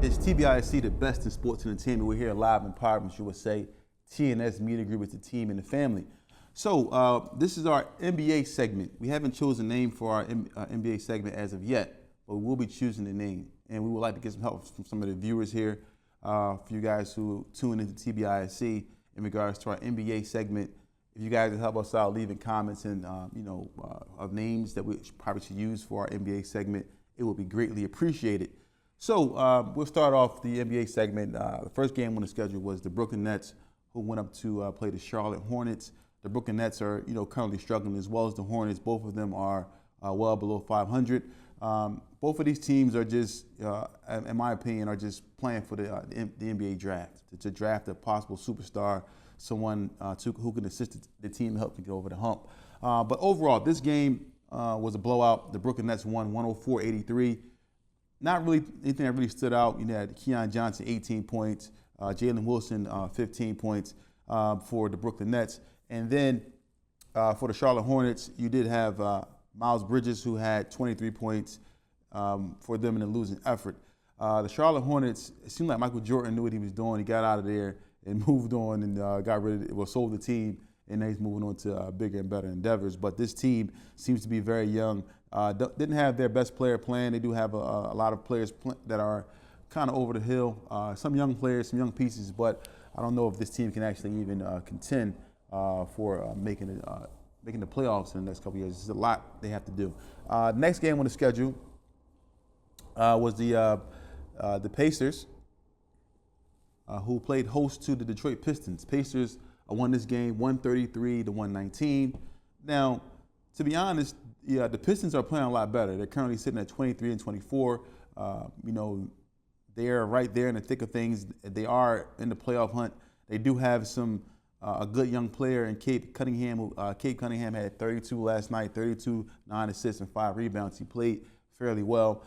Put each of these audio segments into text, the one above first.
It's TBISC, the best in sports entertainment. We're here live in Providence, USA. TNS Media Group is the team and the family. So this is our NBA segment. We haven't chosen a name for our NBA segment as of yet, but we will be choosing a name. And we would like to get some help from some of the viewers here for you guys who tune into TBISC in regards to our NBA segment. If you guys can help us out, leaving comments and of names that we probably should use for our NBA segment, it would be greatly appreciated. So we'll start off the NBA segment. The first game on the schedule was the Brooklyn Nets, who went up to play the Charlotte Hornets. The Brooklyn Nets are, currently struggling as well as the Hornets. Both of them are well below 500. Both of these teams are just, in my opinion, are just playing for the NBA draft, to draft a possible superstar, someone who can assist the team, help them get over the hump. But overall, this game was a blowout. The Brooklyn Nets won 104-83. Not really anything that really stood out. You had Keon Johnson, 18 points. Jalen Wilson, 15 points for the Brooklyn Nets. And then for the Charlotte Hornets, you did have Miles Bridges, who had 23 points for them in a losing effort. The Charlotte Hornets, it seemed like Michael Jordan knew what he was doing. He got out of there and moved on and sold the team, and now he's moving on to bigger and better endeavors. But this team seems to be very young. Didn't have their best player playing. They do have a lot of players that are kind of over the hill. Some young players, some young pieces, but I don't know if this team can actually even contend for making the playoffs in the next couple of years. There's a lot they have to do. Next game on the schedule was the Pacers, who played host to the Detroit Pistons. Pacers won this game 133-119. Now, to be honest, the Pistons are playing a lot better. They're currently sitting at 23-24. They're right there in the thick of things. They are in the playoff hunt. They do have a good young player in Cade Cunningham. Cade Cunningham had 32 last night, 32, 9 assists, and 5 rebounds. He played fairly well.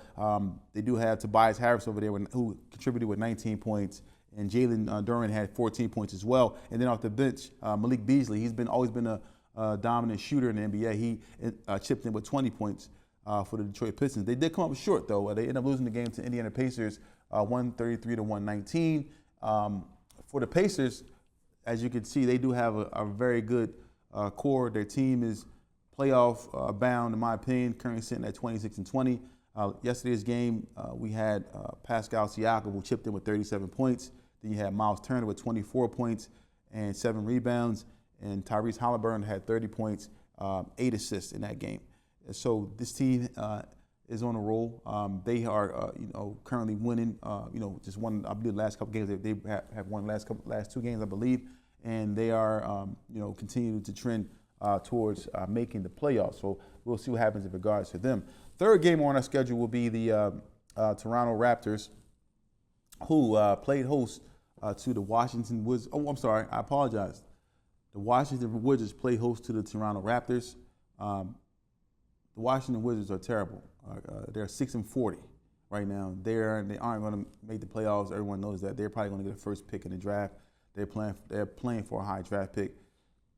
They do have Tobias Harris over there who contributed with 19 points. And Jalen Duren had 14 points as well. And then off the bench, Malik Beasley, he's always been a dominant shooter in the NBA. He chipped in with 20 points for the Detroit Pistons. They did come up short, though. They ended up losing the game to Indiana Pacers 133-119. For the Pacers, as you can see, they do have a very good core. Their team is playoff bound, in my opinion, currently sitting at 26-20. Yesterday's game, we had Pascal Siakam, who chipped in with 37 points. Then you had Miles Turner with 24 points and 7 rebounds. And Tyrese Halliburton had 30 points, 8 assists in that game. So this team is on a roll. They are, currently winning. Just won, I believe, the last couple games. They have won the last 2 games, I believe, and they are, continuing to trend towards making the playoffs. So we'll see what happens in regards to them. Third game on our schedule will be the Toronto Raptors, who played host to the Washington Wizards. Oh, I'm sorry, I apologize. The Washington Wizards play host to the Toronto Raptors. The Washington Wizards are terrible. They're 6-40 right now. They aren't going to make the playoffs. Everyone knows that. They're probably going to get the first pick in the draft. They're playing for a high draft pick.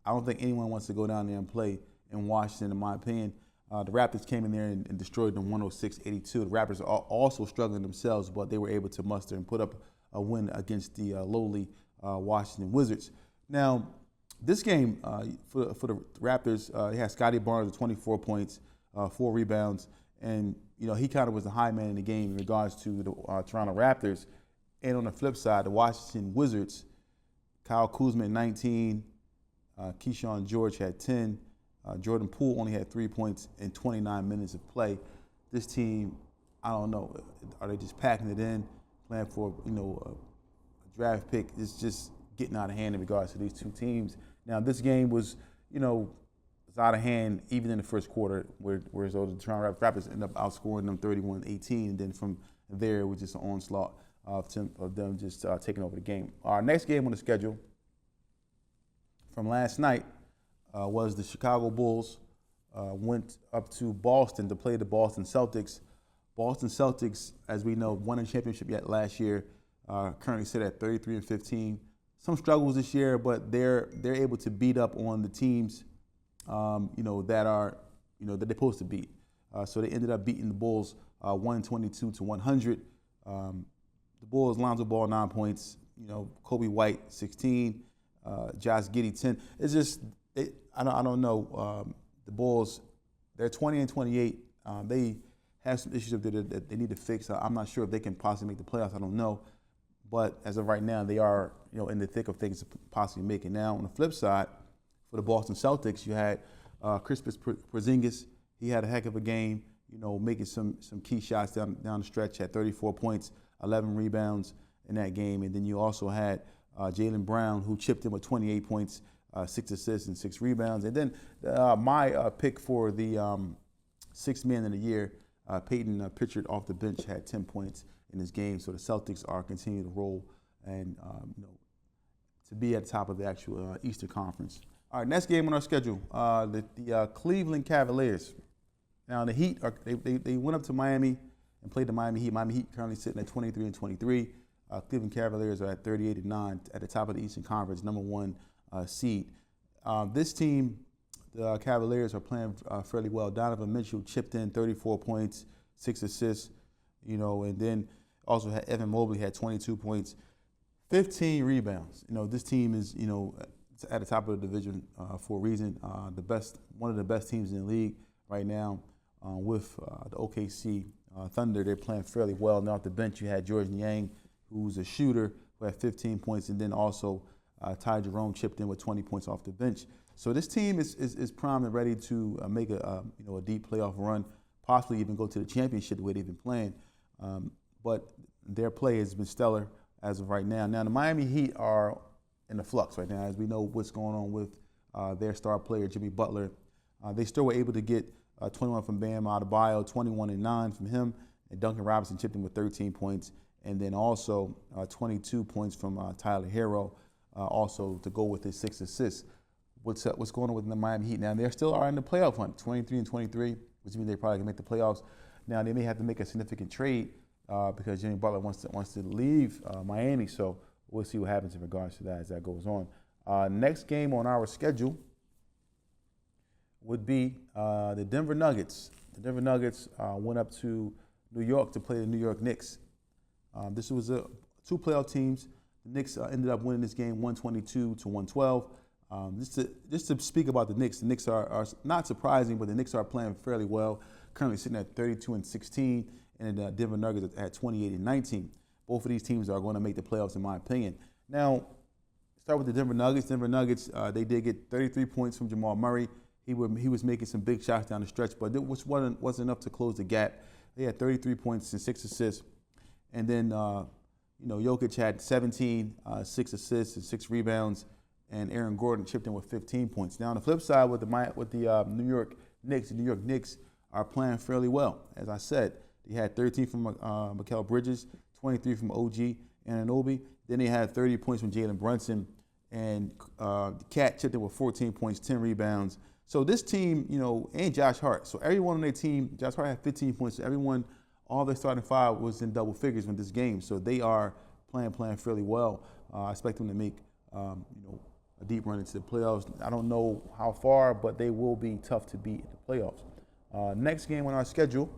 I don't think anyone wants to go down there and play in Washington, in my opinion. The Raptors came in there and destroyed them 106-82. The Raptors are also struggling themselves, but they were able to muster and put up a win against the lowly Washington Wizards. Now, this game for the Raptors, they had Scotty Barnes with 24 points, 4 rebounds, and he kind of was the high man in the game in regards to the Toronto Raptors. And on the flip side, the Washington Wizards, Kyle Kuzma had 19, Keyshawn George had 10, Jordan Poole only had 3 points in 29 minutes of play. This team, I don't know, are they just packing it in, playing for a draft pick? It's just getting out of hand in regards to these two teams. Now, this game was, out of hand even in the first quarter, whereas the Toronto Raptors ended up outscoring them 31-18, and then from there it was just an onslaught of them just taking over the game. Our next game on the schedule from last night was the Chicago Bulls went up to Boston to play the Boston Celtics. Boston Celtics, as we know, won a championship yet last year, currently sit at 33-15. Some struggles this year, but they're able to beat up on the teams, that are, that they're supposed to beat. So they ended up beating the Bulls 122-100. the Bulls, Lonzo Ball, 9 points. Kobe White, 16. Josh Giddey, 10. It's just, I don't know. The Bulls, they're 20 and 28. They have some issues that they need to fix. I'm not sure if they can possibly make the playoffs. I don't know. But as of right now, they are, in the thick of things to possibly make it. Now, on the flip side, for the Boston Celtics, you had Kristaps Porzingis. He had a heck of a game, making some key shots down the stretch. Had 34 points, 11 rebounds in that game. And then you also had Jaylen Brown, who chipped in with 28 points, 6 assists and 6 rebounds. And then my pick for the sixth man of the year, Peyton Pritchard off the bench, had 10 points in this game. So the Celtics are continuing to roll and to be at the top of the actual Eastern Conference. All right, next game on our schedule, the Cleveland Cavaliers. Now the Heat they went up to Miami and played the Miami Heat. Miami Heat currently sitting at 23 and 23. Cleveland Cavaliers are at 38 and 9 at the top of the Eastern Conference, number 1 seed. This team, the Cavaliers, are playing fairly well. Donovan Mitchell chipped in 34 points, 6 assists, and then also had Evan Mobley had 22 points, 15 rebounds. This team is, at the top of the division for a reason. One of the best teams in the league right now with the OKC Thunder. They're playing fairly well. Now off the bench, you had George Niang, who's a shooter, who had 15 points, and then also Ty Jerome chipped in with 20 points off the bench. So this team is primed and ready to make a deep playoff run, possibly even go to the championship the way they've been playing. But their play has been stellar as of right now. Now the Miami Heat are in the flux right now, as we know what's going on with their star player Jimmy Butler. They still were able to get 21 from Bam Adebayo, 21 and 9 from him, and Duncan Robinson chipped in with 13 points. And then also 22 points from Tyler Herro, also to go with his 6 assists. What's going on with the Miami Heat now? They still are in the playoff hunt, 23 and 23, which means they probably can make the playoffs. Now they may have to make a significant trade because Jimmy Butler wants to leave Miami. So we'll see what happens in regards to that as that goes on. Next game on our schedule would be the Denver Nuggets. The Denver Nuggets went up to New York to play the New York Knicks. This was 2 playoff teams. The Knicks ended up winning this game 122 to 112. Just to speak about the Knicks are not surprising, but the Knicks are playing fairly well. Currently sitting at 32 and 16, and the Denver Nuggets at 28 and 19. Both of these teams are going to make the playoffs, in my opinion. Now, start with the Denver Nuggets. Denver Nuggets, they did get 33 points from Jamal Murray. He was making some big shots down the stretch, but it wasn't enough to close the gap. They had 33 points and 6 assists. And then, Jokic had 17, 6 assists and 6 rebounds, and Aaron Gordon chipped in with 15 points. Now, on the flip side, with the New York Knicks, the New York Knicks are playing fairly well. As I said, they had 13 from Mikal Bridges, 23 from OG Anunoby. Then they had 30 points from Jalen Brunson, and Cat chipped in with 14 points, 10 rebounds. So this team, and Josh Hart. So everyone on their team, Josh Hart had 15 points. Everyone, all their starting 5 was in double figures in this game. So they are playing fairly well. I expect them to make, a deep run into the playoffs. I don't know how far, but they will be tough to beat in the playoffs. Next game on our schedule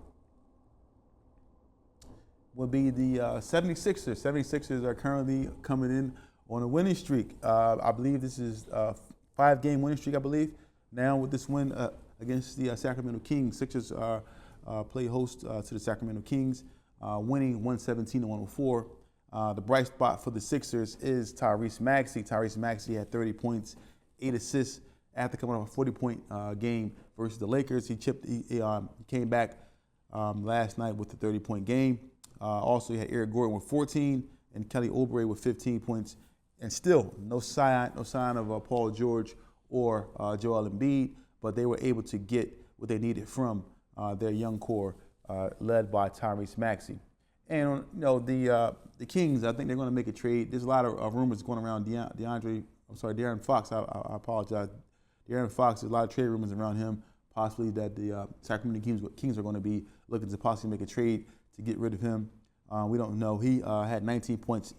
would be the 76ers. 76ers are currently coming in on a winning streak. I believe this is a 5-game winning streak, I believe. Now with this win against the Sacramento Kings, Sixers play host to the Sacramento Kings, winning 117 to 104. The bright spot for the Sixers is Tyrese Maxey. Tyrese Maxey had 30 points, 8 assists after coming off a 40-point game versus the Lakers. He came back last night with a 30-point game. Also, you had Eric Gordon with 14 and Kelly Oubre with 15 points. And still, no sign of Paul George or Joel Embiid, but they were able to get what they needed from their young core led by Tyrese Maxey. And the Kings, I think they're going to make a trade. There's a lot of rumors going around De'Aaron Fox. I apologize. De'Aaron Fox, there's a lot of trade rumors around him, possibly that the Sacramento Kings are going to be looking to possibly make a trade to get rid of him. We don't know. He had 19 points,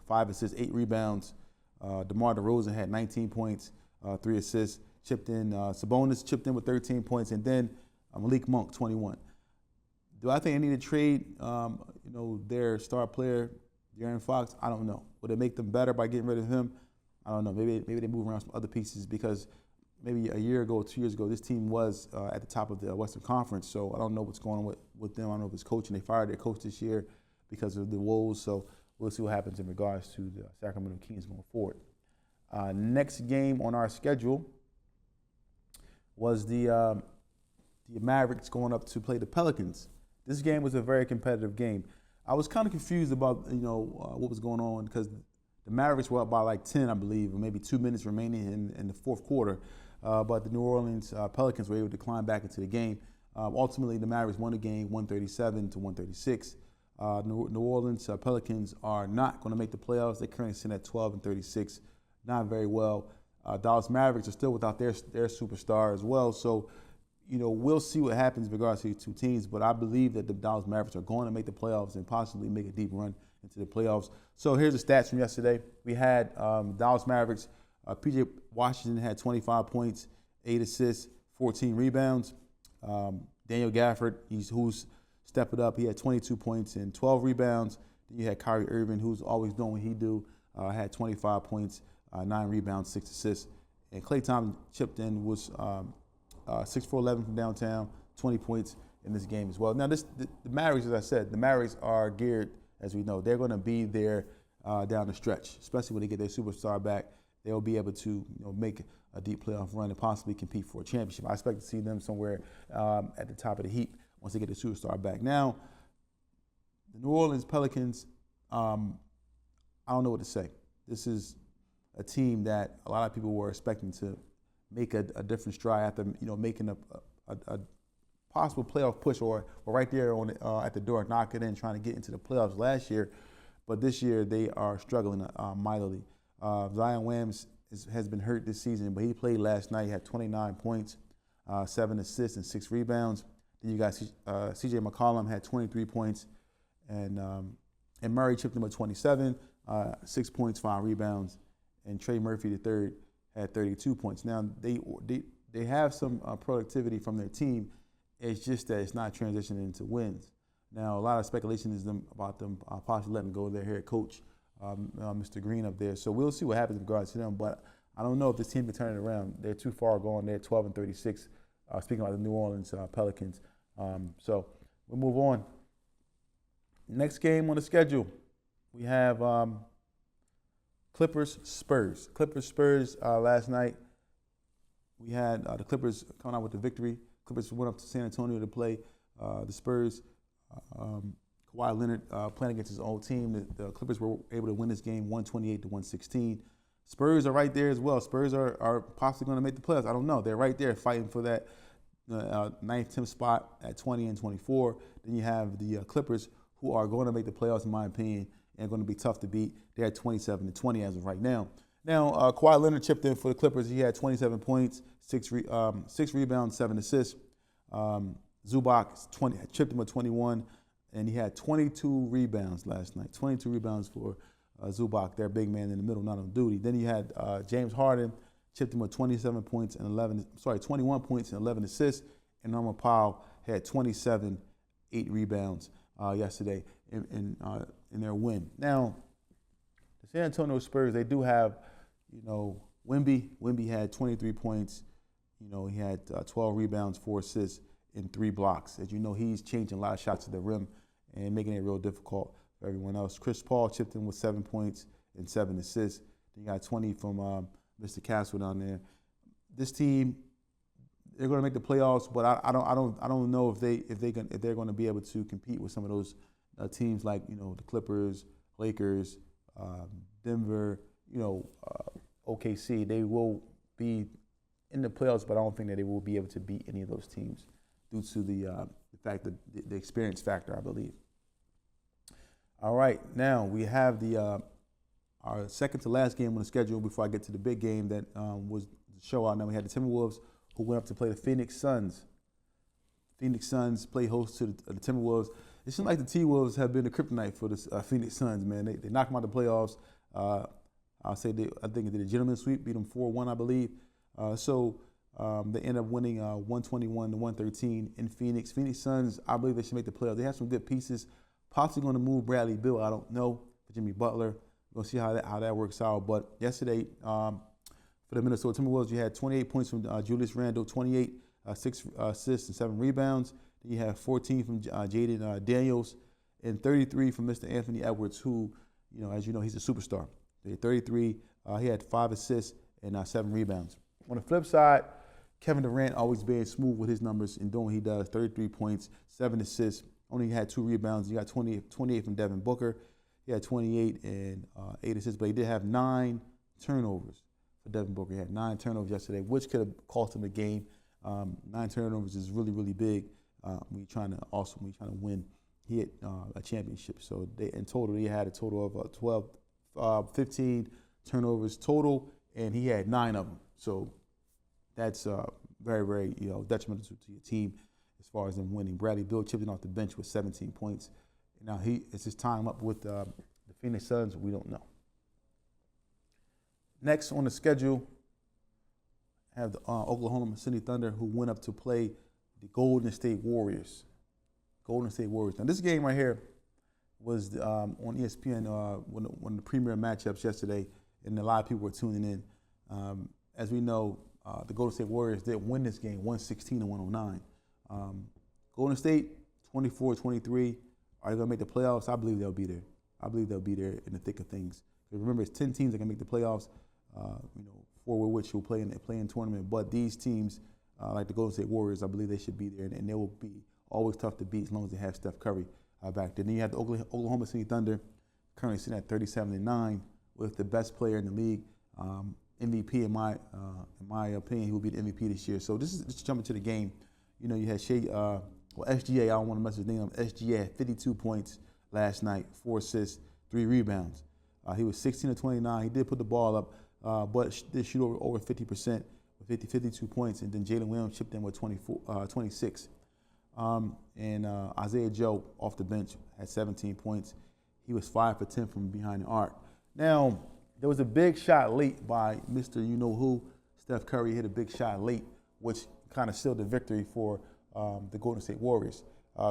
5 assists, 8 rebounds. DeMar DeRozan had 19 points, 3 assists, chipped in. Sabonis chipped in with 13 points, and then Malik Monk, 21. Do I think I need to trade, their star player De'Aaron Fox, I don't know. Would it make them better by getting rid of him? I don't know. Maybe they move around some other pieces because maybe a year ago, 2 years ago, this team was at the top of the Western Conference. So I don't know what's going on with them. I don't know if it's coaching. They fired their coach this year because of the woes. So we'll see what happens in regards to the Sacramento Kings going forward. Next game on our schedule was the Mavericks going up to play the Pelicans. This game was a very competitive game. I was kind of confused about what was going on because the Mavericks were up by like 10, I believe, or maybe 2 minutes remaining in the fourth quarter. But the New Orleans Pelicans were able to climb back into the game. Ultimately, the Mavericks won the game 137 to 136. New Orleans Pelicans are not going to make the playoffs. They currently sit at 12 and 36, not very well. Dallas Mavericks are still without their superstar as well. So, we'll see what happens in regards to these two teams. But I believe that the Dallas Mavericks are going to make the playoffs and possibly make a deep run into the playoffs. So here's the stats from yesterday. We had Dallas Mavericks. P.J. Washington had 25 points, 8 assists, 14 rebounds. Daniel Gafford, who's stepped it up. He had 22 points and 12 rebounds. Then you had Kyrie Irving, who's always doing what he do. Had 25 points, 9 rebounds, 6 assists. And Klay Thompson chipped in, was 6 for 11 from downtown, 20 points in this game as well. Now, the Mavericks, as I said, the Mavericks are geared, as we know. They're going to be there down the stretch, especially when they get their superstar back. They'll be able to make a deep playoff run and possibly compete for a championship. I expect to see them somewhere at the top of the heap once they get their superstar back. Now, the New Orleans Pelicans, I don't know what to say. This is a team that a lot of people were expecting to make a different stride after making a possible playoff push or right there on at the door, knocking in, trying to get into the playoffs last year. But this year they are struggling mightily. Zion Williams has been hurt this season, but he played last night. He had 29 points, 7 assists, and 6 rebounds. Then you got C.J. McCollum had 23 points, and Murray chipped him at 27, 6 points, 5 rebounds, and Trey Murphy III had 32 points. Now they have some productivity from their team. It's just that it's not transitioning into wins. Now a lot of speculation is about them possibly letting go of their head coach, Mr. Green up there. So we'll see what happens in regards to them. But I don't know if this team can turn it around. They're too far gone. They're 12 and 36. Speaking about the New Orleans Pelicans. So we'll move on. Next game on the schedule, we have Clippers-Spurs. Clippers-Spurs last night. We had the Clippers coming out with the victory. Clippers went up to San Antonio to play the Spurs. Kawhi Leonard playing against his own team. The Clippers were able to win this game 128 to 116. Spurs are right there as well. Spurs are possibly going to make the playoffs. I don't know. They're right there fighting for that 9th, 10th spot at 20 and 24. Then you have the Clippers, who are going to make the playoffs, in my opinion, and going to be tough to beat. They're at 27 to 20 as of right now. Now, Kawhi Leonard chipped in for the Clippers. He had 27 points, 6 rebounds, 7 assists. Zubac chipped him with 21, and he had 22 rebounds last night. 22 rebounds for Zubac, their big man in the middle, not on duty. Then you had James Harden chipped him with 21 points and 11 assists. And Norman Powell had 27, 8 rebounds yesterday in their win. Now, the San Antonio Spurs, they do have, Wemby. Wemby had 23 points. He had 12 rebounds, 4 assists, and 3 blocks. As you know, he's changing a lot of shots to the rim and making it real difficult for everyone else. Chris Paul chipped in with 7 points and 7 assists. Then you got 20 from Mr. Castle down there. This team, they're going to make the playoffs, but I don't know if they're going to be able to compete with some of those teams like the Clippers, Lakers, Denver, OKC. They will be in the playoffs, but I don't think that they will be able to beat any of those teams due to the fact that the experience factor, I believe. All right, now we have our second to last game on the schedule before I get to the big game that was the show-out. Now we had the Timberwolves, who went up to play the Phoenix Suns. Phoenix Suns play host to the Timberwolves. It seems like the T-Wolves have been the kryptonite for the Phoenix Suns, man. They knocked them out of the playoffs. I think they did a gentleman's sweep, beat them 4-1, I believe. They end up winning 121 to 113 in Phoenix. Phoenix Suns, I believe they should make the playoffs. They have some good pieces. Possibly going to move Bradley Beal. I don't know. Jimmy Butler. We'll see how that works out. But yesterday, for the Minnesota Timberwolves, you had 28 points from Julius Randle, 28, 6 assists and 7 rebounds. Then you have 14 from Jaden Daniels and 33 from Mr. Anthony Edwards, who, as you know, he's a superstar. He had 33. He had 5 assists and 7 rebounds. On the flip side, Kevin Durant always being smooth with his numbers and doing what he does. 33 points, 7 assists. Only had 2 rebounds. He got 28 from Devin Booker. He had 28 and 8 assists, but he did have 9 turnovers for Devin Booker. He had 9 turnovers yesterday, which could have cost him the game. 9 turnovers is really, really big when you're trying to win. He hit a championship. So in total, he had a total of 15 turnovers total, and he had 9 of them. So that's very, very detrimental to your team as far as them winning. Bradley Beal chipped in off the bench with 17 points. Now it's his time up with the Phoenix Suns. We don't know. Next on the schedule, I have the Oklahoma City Thunder, who went up to play the Golden State Warriors. Golden State Warriors. Now this game right here was on ESPN, one of the premier matchups yesterday, and a lot of people were tuning in. As we know, the Golden State Warriors did win this game, 116-109. Golden State, 24-23. Are they going to make the playoffs? I believe they'll be there. I believe they'll be there in the thick of things. Because remember, it's 10 teams that can make the playoffs, 4 with which will play in the play-in tournament. But these teams, like the Golden State Warriors, I believe they should be there, and they will be always tough to beat as long as they have Steph Curry back there. Then you have the Oklahoma City Thunder, currently sitting at 37-9, with the best player in the league, MVP in my opinion. He will be the MVP this year. So just jumping to the game. You had SGA, I don't want to mess his name up. SGA had 52 points last night, 4 assists, 3 rebounds. He was 16-29. He did put the ball up, but did shoot over 50% with 52 points. And then Jalen Williams chipped in with 26. And Isaiah Joe off the bench had 17 points. He was 5 for 10 from behind the arc. Now, there was a big shot late by Mr. You-know-who. Steph Curry hit a big shot late, which kind of sealed the victory for the Golden State Warriors.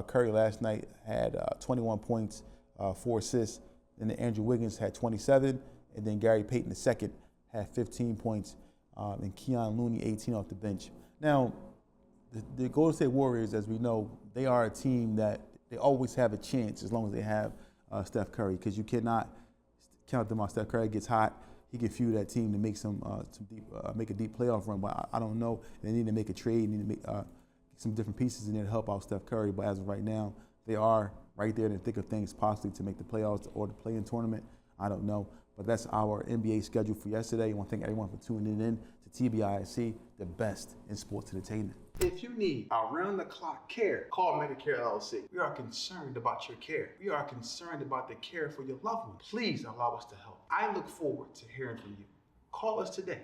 Curry last night had 21 points, 4 assists. Then Andrew Wiggins had 27. And then Gary Payton II had 15 points. And Keon Looney, 18 off the bench. Now, the Golden State Warriors, as we know, they are a team that they always have a chance as long as they have Steph Curry, because you cannot count them out. Steph Curry gets hot, he can fuel that team to make make a deep playoff run. But I don't know. They need to make a trade. They need to make some different pieces in there to help out Steph Curry. But as of right now, they are right there in the thick of things, possibly to make the playoffs or the play-in tournament. I don't know. But that's our NBA schedule for yesterday. I want to thank everyone for tuning in to TBISC, the best in sports entertainment. If you need around-the-clock care, call Medicare LLC. We are concerned about your care. We are concerned about the care for your loved one. Please allow us to help. I look forward to hearing from you. Call us today.